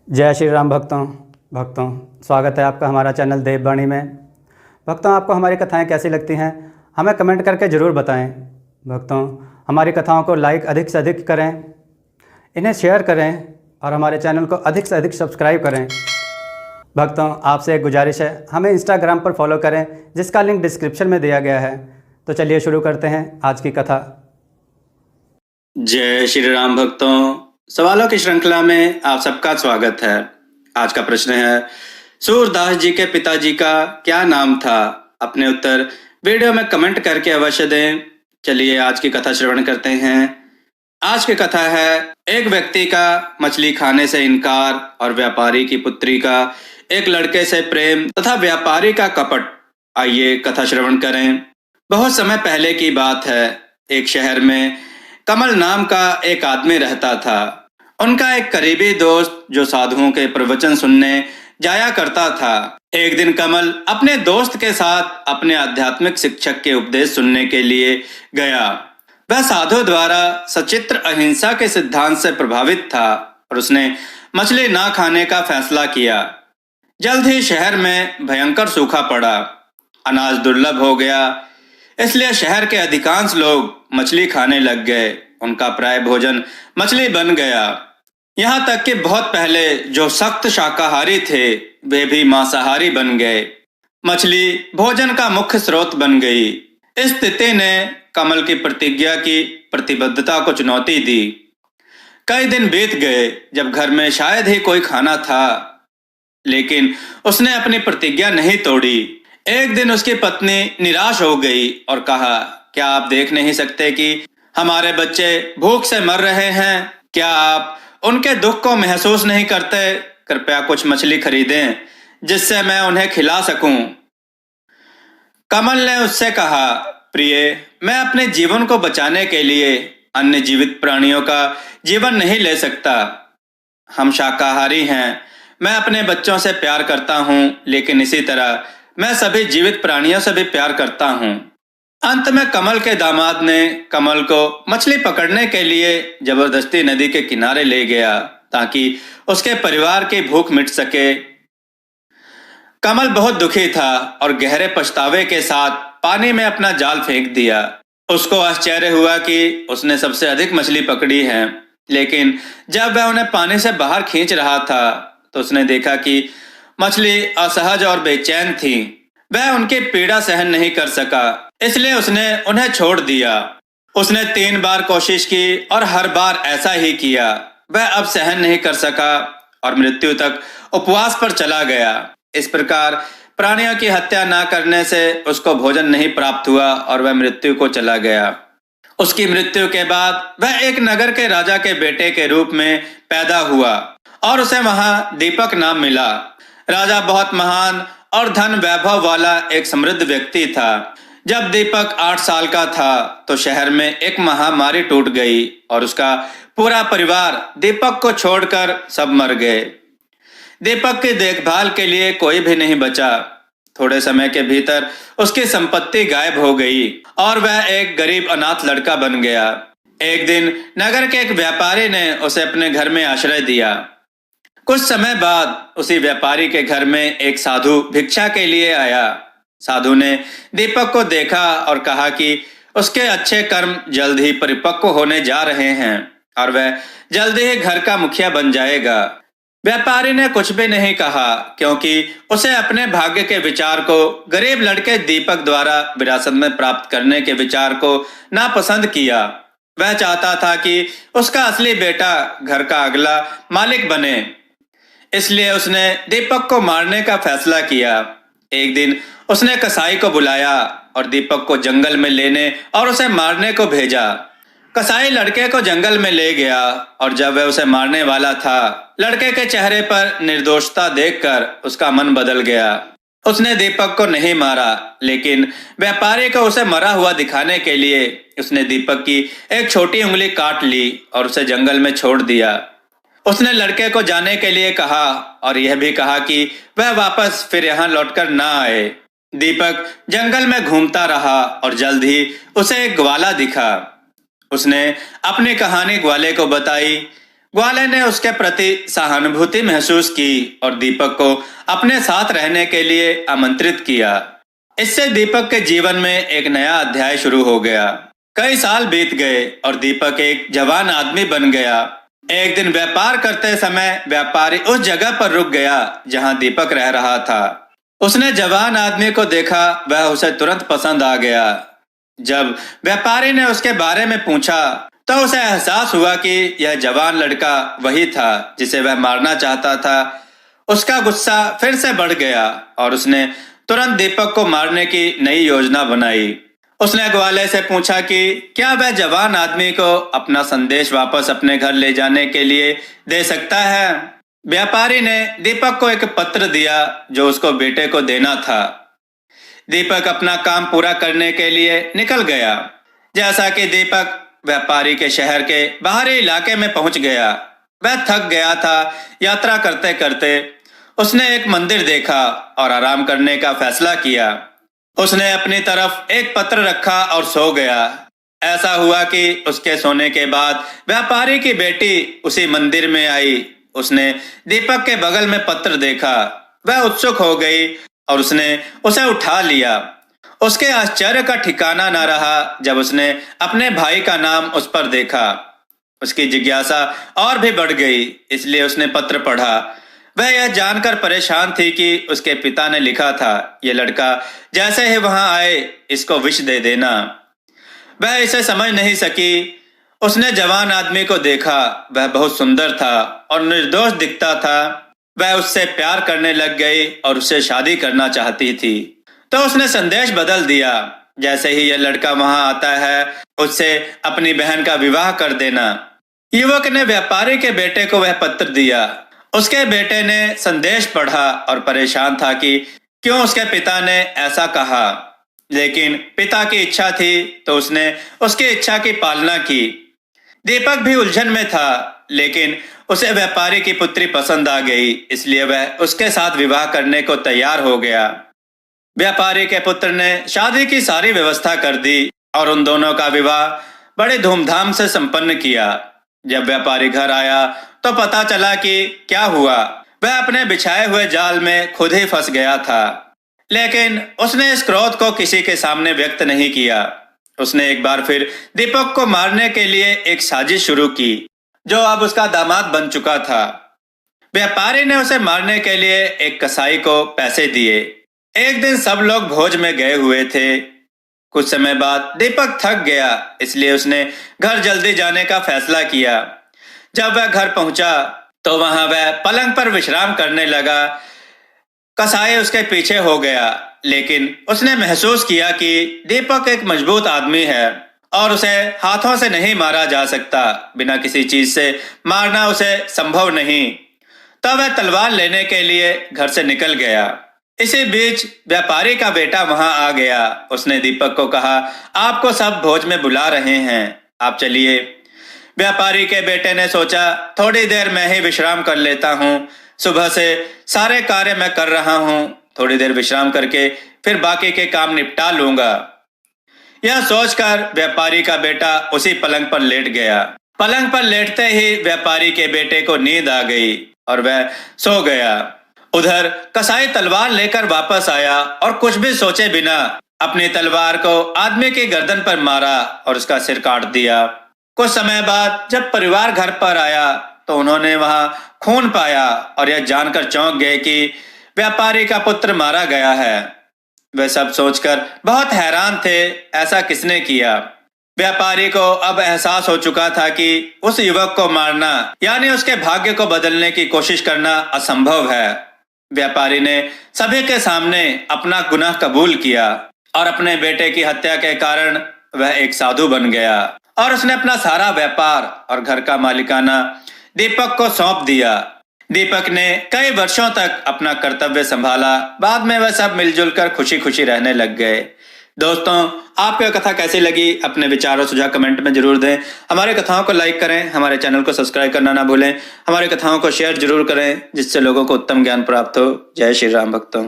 जय श्री राम भक्तों स्वागत है आपका हमारा चैनल देववाणी में। भक्तों, आपको हमारी कथाएं कैसी लगती हैं हमें कमेंट करके ज़रूर बताएं। भक्तों, हमारी कथाओं को लाइक अधिक से अधिक करें, इन्हें शेयर करें और हमारे चैनल को अधिक से अधिक सब्सक्राइब करें। भक्तों, आपसे एक गुजारिश है, हमें इंस्टाग्राम पर फॉलो करें जिसका लिंक डिस्क्रिप्शन में दिया गया है। तो चलिए शुरू करते हैं आज की कथा। जय श्री राम भक्तों, सवालों की श्रृंखला में आप सबका स्वागत है। आज का प्रश्न है, सूरदास जी के पिताजी का क्या नाम था? अपने उत्तर वीडियो में कमेंट करके अवश्य दें। चलिए आज की कथा श्रवण करते हैं। आज की कथा है, एक व्यक्ति का मछली खाने से इनकार और व्यापारी की पुत्री का एक लड़के से प्रेम तथा व्यापारी का कपट। आइए कथा श्रवण करें। बहुत समय पहले की बात है। एक शहर में कमल नाम का एक आदमी रहता था। उनका एक करीबी दोस्त जो साधुओं के प्रवचन सुनने जाया करता था। एक दिन कमल अपने दोस्त के साथ अपने आध्यात्मिक शिक्षक के उपदेश सुनने के लिए गया। वह साधु द्वारा सचित्र अहिंसा के सिद्धांत से प्रभावित था और उसने मछली ना खाने का फैसला किया। जल्द ही शहर में भयंकर सूखा पड़ा। अनाज दुर्लभ हो गया, इसलिए शहर के अधिकांश लोग मछली खाने लग गए। उनका प्राय भोजन मछली बन गया। यहाँ तक कि बहुत पहले जो सख्त शाकाहारी थे वे भी मांसाहारी बन गए। मछली भोजन का मुख्य स्रोत बन गई। इस स्थिति ने कमल की प्रतिज्ञा की प्रतिबद्धता को चुनौती दी। कई दिन बीत गए जब घर में शायद ही कोई खाना था, लेकिन उसने अपनी प्रतिज्ञा नहीं तोड़ी। एक दिन उसकी पत्नी निराश हो गई और कहा, क्या आप देख नहीं सकते कि हमारे बच्चे भूख से मर रहे हैं? क्या आप उनके दुख को महसूस नहीं करते? कृपया कुछ मछली खरीदें जिससे मैं उन्हें खिला सकूं। कमल ने उससे कहा, प्रिय, मैं अपने जीवन को बचाने के लिए अन्य जीवित प्राणियों का जीवन नहीं ले सकता। हम शाकाहारी हैं। मैं अपने बच्चों से प्यार करता हूं, लेकिन इसी तरह मैं सभी जीवित प्राणियों से भी प्यार करता हूं। अंत में कमल के दामाद ने कमल को मछली पकड़ने के लिए जबरदस्ती नदी के किनारे ले गया ताकि उसके परिवार की भूख मिट सके। कमल बहुत दुखी था और गहरे पछतावे के साथ पानी में अपना जाल फेंक दिया। उसको आश्चर्य हुआ कि उसने सबसे अधिक मछली पकड़ी है, लेकिन जब वह उन्हें पानी से बाहर खींच रहा था तो उसने देखा कि मछली असहज और बेचैन थी। वह उनकी पीड़ा सहन नहीं कर सका, इसलिए उसने उन्हें छोड़ दिया। उसने 3 बार कोशिश की और हर बार ऐसा ही किया। वह अब सहन नहीं कर सका और मृत्यु तक उपवास पर चला गया। इस प्रकार प्राणियों की हत्या न करने से उसको भोजन नहीं प्राप्त हुआ और वह मृत्यु को चला गया। उसकी मृत्यु के बाद वह एक नगर के राजा के बेटे के रूप में पैदा हुआ और उसे वहां दीपक नाम मिला। राजा बहुत महान और धन वैभव वाला एक समृद्ध व्यक्ति था। जब दीपक 8 साल का था तो शहर में एक महामारी टूट गई और उसका पूरा परिवार दीपक को छोड़कर सब मर गए। दीपक की देखभाल के लिए कोई भी नहीं बचा। थोड़े समय के भीतर उसकी संपत्ति गायब हो गई और वह एक गरीब अनाथ लड़का बन गया। एक दिन नगर के एक व्यापारी ने उसे अपने घर में आश्रय दिया। कुछ समय बाद उसी व्यापारी के घर में एक साधु भिक्षा के लिए आया। साधु ने दीपक को देखा और कहा कि उसके अच्छे कर्म जल्द ही परिपक्व होने जा रहे हैं और वह जल्द ही घर का मुखिया बन जाएगा। व्यापारी ने कुछ भी नहीं कहा, क्योंकि उसे अपने भाग्य के विचार को गरीब लड़के दीपक द्वारा विरासत में प्राप्त करने के विचार को नापसंद किया। वह चाहता था कि उसका असली बेटा घर का अगला मालिक बने, इसलिए उसने दीपक को मारने का फैसला किया। एक दिन उसने कसाई को बुलाया और दीपक को जंगल में लेने और उसे मारने को भेजा। कसाई लड़के को जंगल में ले गया और जब वह उसे मारने वाला था, लड़के के चेहरे पर निर्दोषता देखकर उसका मन बदल गया। उसने दीपक को नहीं मारा, लेकिन व्यापारी को उसे मरा हुआ दिखाने के लिए उसने दीपक की एक छोटी उंगली काट ली और उसे जंगल में छोड़ दिया। उसने लड़के को जाने के लिए कहा और यह भी कहा कि वह वापस फिर यहाँ लौटकर ना आए। दीपक जंगल में घूमता रहा और जल्द ही उसे एक ग्वाला दिखा। उसने अपनी कहानी ग्वाले को बताई। ग्वाले ने उसके प्रति सहानुभूति महसूस की और दीपक को अपने साथ रहने के लिए आमंत्रित किया। इससे दीपक के जीवन में एक नया अध्याय शुरू हो गया। कई साल बीत गए और दीपक एक जवान आदमी बन गया। एक दिन व्यापार करते समय व्यापारी उस जगह पर रुक गया जहां दीपक रह रहा था। उसने जवान आदमी को देखा, वह उसे तुरंत पसंद आ गया। जब व्यापारी ने उसके बारे में पूछा तो उसे एहसास हुआ कि यह जवान लड़का वही था जिसे वह मारना चाहता था। उसका गुस्सा फिर से बढ़ गया और उसने तुरंत दीपक को मारने की नई योजना बनाई। उसने ग्वाले से पूछा कि क्या वह जवान आदमी को अपना संदेश वापस अपने घर ले जाने के लिए दे सकता है। व्यापारी ने दीपक को एक पत्र दिया जो उसको बेटे को देना था। दीपक अपना काम पूरा करने के लिए निकल गया। जैसा कि दीपक व्यापारी के शहर के बाहरी इलाके में पहुंच गया, वह थक गया था। यात्रा करते करते उसने एक मंदिर देखा और आराम करने का फैसला किया। उसने अपनी तरफ एक पत्र रखा और सो गया। ऐसा हुआ कि उसके सोने के बाद व्यापारी की बेटी उसी मंदिर में आई। उसने दीपक के बगल में पत्र देखा। वह उत्सुक हो गई और उसने उसे उठा लिया। उसके आश्चर्य का ठिकाना न रहा जब उसने अपने भाई का नाम उस पर देखा। उसकी जिज्ञासा और भी बढ़ गई, इसलिए उसने पत्र पढ़ा। वह यह जानकर परेशान थी कि उसके पिता ने लिखा था, ये लड़का जैसे ही वहां आए इसको विष दे देना। वह इसे समझ नहीं सकी। उसने जवान आदमी को देखा। वह बहुत सुंदर था और निर्दोष दिखता था। वह उससे प्यार करने लग गई और उससे शादी करना चाहती थी। तो उसने संदेश बदल दिया, जैसे ही यह लड़का वहां आता है उससे अपनी बहन का विवाह कर देना। युवक ने व्यापारी के बेटे को वह पत्र दिया। उसके बेटे ने संदेश पढ़ा और परेशान था कि क्यों उसके पिता ने ऐसा कहा, लेकिन पिता की इच्छा थी तो उसने उसकी इच्छा की पालना की। दीपक भी उलझन में था, लेकिन उसे व्यापारी की पुत्री पसंद आ गई, इसलिए वह उसके साथ विवाह करने को तैयार हो गया। व्यापारी के पुत्र ने शादी की सारी व्यवस्था कर दी और उन दोनों का विवाह बड़े धूमधाम से संपन्न किया। जब व्यापारी घर आया तो पता चला कि क्या हुआ। वह अपने बिछाए हुए जाल में खुद ही फंस गया था, लेकिन उसने इस क्रोध को किसी के सामने व्यक्त नहीं किया। उसने एक बार फिर दीपक को मारने के लिए एक साजिश शुरू की, जो अब उसका दामाद बन चुका था। व्यापारी ने उसे मारने के लिए एक कसाई को पैसे दिए। एक दिन सब लोग भोज में गए हुए थे। कुछ समय बाद दीपक थक गया, इसलिए उसने घर जल्दी जाने का फैसला किया। जब वह घर पहुंचा तो वहां वह पलंग पर विश्राम करने लगा। कसाई उसके पीछे हो गया, लेकिन उसने महसूस किया कि दीपक एक मजबूत आदमी है और उसे हाथों से नहीं मारा जा सकता। बिना किसी चीज से मारना उसे संभव नहीं। तब वह तलवार लेने के लिए घर से निकल गया। इसी बीच व्यापारी का बेटा वहां आ गया। उसने दीपक को कहा, आपको सब भोज में बुला रहे हैं, आप चलिए। व्यापारी के बेटे ने सोचा, थोड़ी देर मैं ही विश्राम कर लेता हूँ। सुबह से सारे कार्य मैं कर रहा हूँ, थोड़ी देर विश्राम करके फिर बाकी के काम निपटा लूंगा। यह सोचकर व्यापारी का बेटा उसी पलंग पर लेट गया। पलंग पर लेटते ही व्यापारी के बेटे को नींद आ गई और वह सो गया। उधर कसाई तलवार लेकर वापस आया और कुछ भी सोचे बिना अपनी तलवार को आदमी की गर्दन पर मारा और उसका सिर काट दिया। कुछ समय बाद जब परिवार घर पर आया तो उन्होंने वहां खून पाया और यह जानकर चौंक गए कि व्यापारी का पुत्र मारा गया है। वे सब सोचकर बहुत हैरान थे, ऐसा किसने किया। व्यापारी को अब एहसास हो चुका था कि उस युवक को मारना यानी उसके भाग्य को बदलने की कोशिश करना असंभव है। व्यापारी ने सभी के सामने अपना गुनाह कबूल किया और अपने बेटे की हत्या के कारण वह एक साधु बन गया और उसने अपना सारा व्यापार और घर का मालिकाना दीपक को सौंप दिया। दीपक ने कई वर्षों तक अपना कर्तव्य संभाला। बाद में वह सब मिलजुल कर खुशी खुशी रहने लग गए। दोस्तों, आपको यह कथा कैसी लगी? अपने विचार और सुझाव कमेंट में जरूर दें। हमारे कथाओं को लाइक करें, हमारे चैनल को सब्सक्राइब करना ना भूलें। हमारी कथाओं को शेयर जरूर करें, जिससे लोगों को उत्तम ज्ञान प्राप्त हो। जय श्री राम भक्तों।